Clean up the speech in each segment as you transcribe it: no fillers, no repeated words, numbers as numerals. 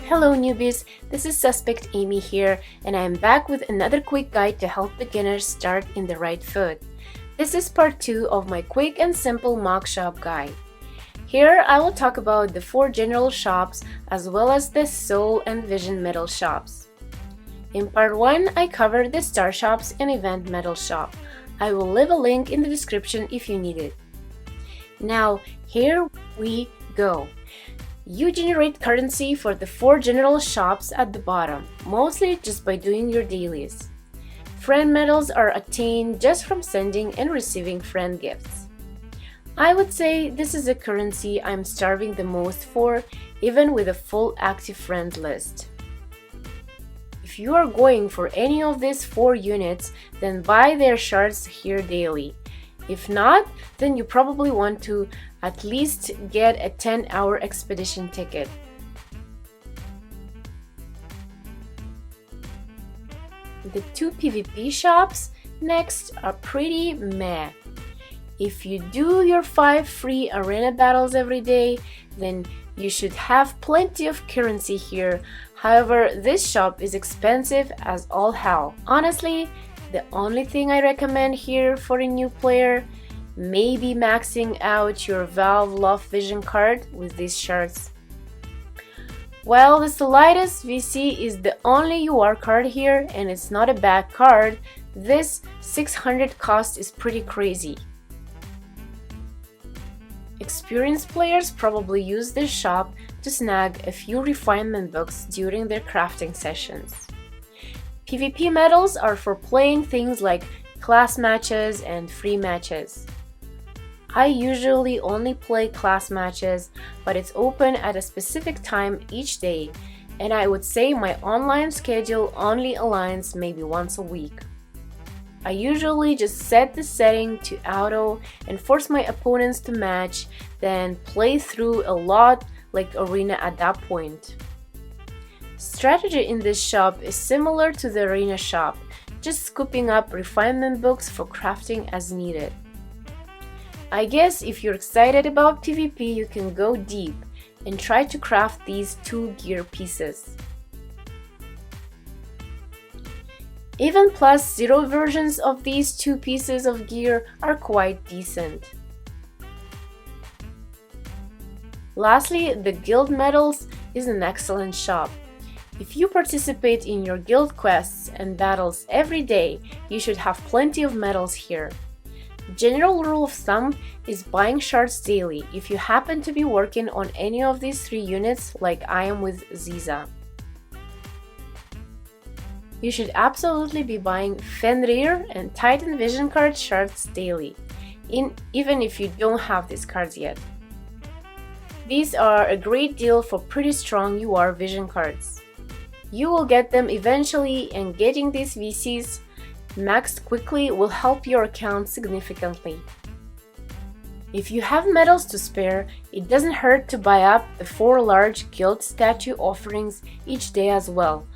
Hello newbies, this is Suspect Amy here, and I am back with another quick guide to help beginners start in the right foot. This is part 2 of my quick and simple mock shop guide. Here I will talk about the 4 general shops as well as the Soul and Vision metal shops. In part 1 I covered the Star Shops and Event metal shop. I will leave a link in the description if you need it. Now here we go. You generate currency for the 4 general shops at the bottom, mostly just by doing your dailies. Friend medals are attained just from sending and receiving friend gifts. I would say this is a currency I'm starving the most for, even with a full active friend list. If you are going for any of these 4 units, then buy their shards here daily. If not, then you probably want to at least get a 10-hour expedition ticket. The 2 PvP shops next are pretty meh. If you do your 5 free arena battles every day, then you should have plenty of currency here. However, this shop is expensive as all hell. Honestly, the only thing I recommend here for a new player, maybe maxing out your Valve Love Vision card with these shards. While the Solidas VC is the only UR card here and it's not a bad card, this 600 cost is pretty crazy. Experienced players probably use this shop to snag a few refinement books during their crafting sessions. PvP medals are for playing things like class matches and free matches. I usually only play class matches, but it's open at a specific time each day, and I would say my online schedule only aligns maybe once a week. I usually just set the setting to auto and force my opponents to match, then play through a lot like arena at that point. Strategy in this shop is similar to the arena shop, just scooping up refinement books for crafting as needed. I guess if you're excited about PvP, you can go deep and try to craft these 2 gear pieces. Even plus 0 versions of these 2 pieces of gear are quite decent. Lastly, the guild medals is an excellent shop. If you participate in your guild quests and battles every day, you should have plenty of medals here. General rule of thumb is buying shards daily if you happen to be working on any of these 3 units like I am with Ziza. You should absolutely be buying Fenrir and Titan Vision card shards daily, even if you don't have these cards yet. These are a great deal for pretty strong UR Vision cards. You will get them eventually, and getting these VCs maxed quickly will help your account significantly. If you have medals to spare, it doesn't hurt to buy up the 4 large guild statue offerings each day as well,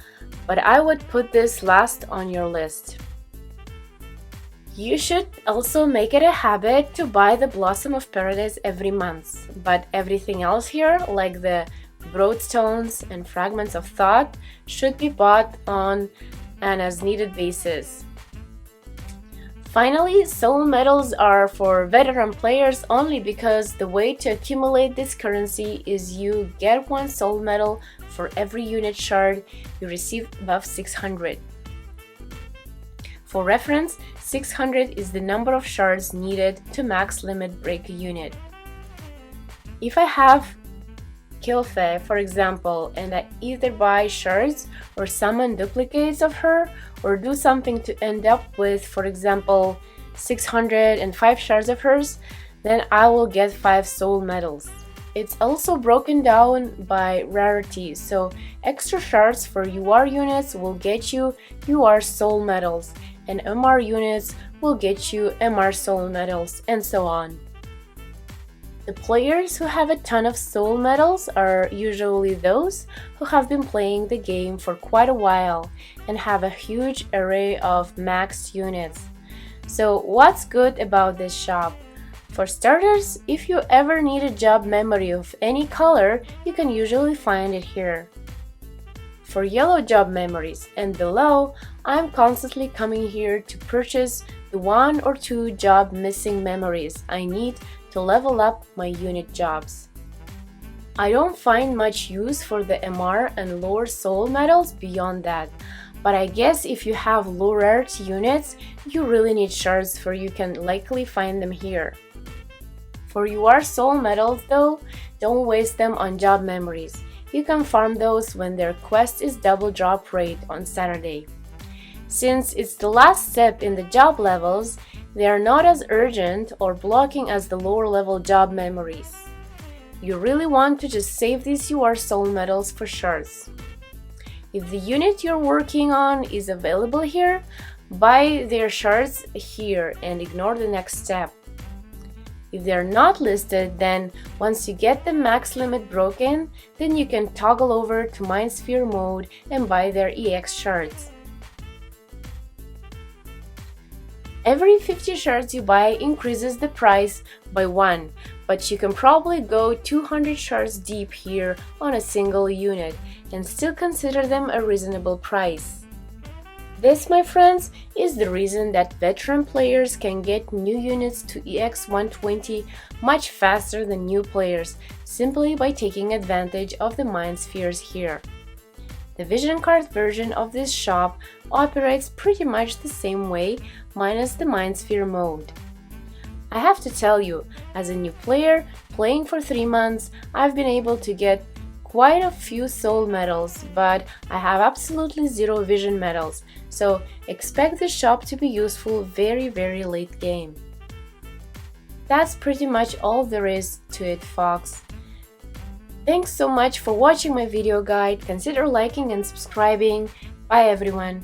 but I would put this last on your list. You should also make it a habit to buy the Blossom of Paradise every month, but everything else here, like the Broadstones and Fragments of Thought, should be bought on an as-needed basis. Finally, soul medals are for veteran players only because the way to accumulate this currency is you get 1 soul medal for every unit shard you receive above 600. For reference, 600 is the number of shards needed to max limit break a unit. If I have Kilfe, for example, and I either buy shards or summon duplicates of her, or do something to end up with, for example, 605 shards of hers, then I will get 5 soul medals. It's also broken down by rarity, so extra shards for UR units will get you UR soul medals, and MR units will get you MR soul medals, and so on. The players who have a ton of soul medals are usually those who have been playing the game for quite a while and have a huge array of maxed units. So what's good about this shop? For starters, if you ever need a job memory of any color, you can usually find it here. for yellow job memories, and below I'm constantly coming here to purchase the 1 or 2 job missing memories I need to level up my unit jobs. I don't find much use for the MR and lower soul medals beyond that, but I guess if you have low rarity units, you really need shards, for you can likely find them here. For your soul medals though, don't waste them on job memories. You can farm those when their quest is double drop rate on Saturday. Since it's the last step in the job levels, they are not as urgent or blocking as the lower level job memories. You really want to just save these UR soul medals for shards. If the unit you're working on is available here, buy their shards here and ignore the next step. If they're not listed, then once you get the max limit broken, then you can toggle over to Mind Sphere mode and buy their EX shards. Every 50 shards you buy increases the price by 1, but you can probably go 200 shards deep here on a single unit and still consider them a reasonable price. This, my friends, is the reason that veteran players can get new units to EX 120 much faster than new players, simply by taking advantage of the Mind Spheres here. The Vision Card version of this shop operates pretty much the same way, minus the Mind Sphere mode. I have to tell you, as a new player, playing for 3 months, I've been able to get quite a few soul medals, but I have absolutely zero vision medals, so expect the shop to be useful very late game. That's pretty much all there is to it, folks. Thanks so much for watching my video guide. Consider liking and subscribing. Bye everyone.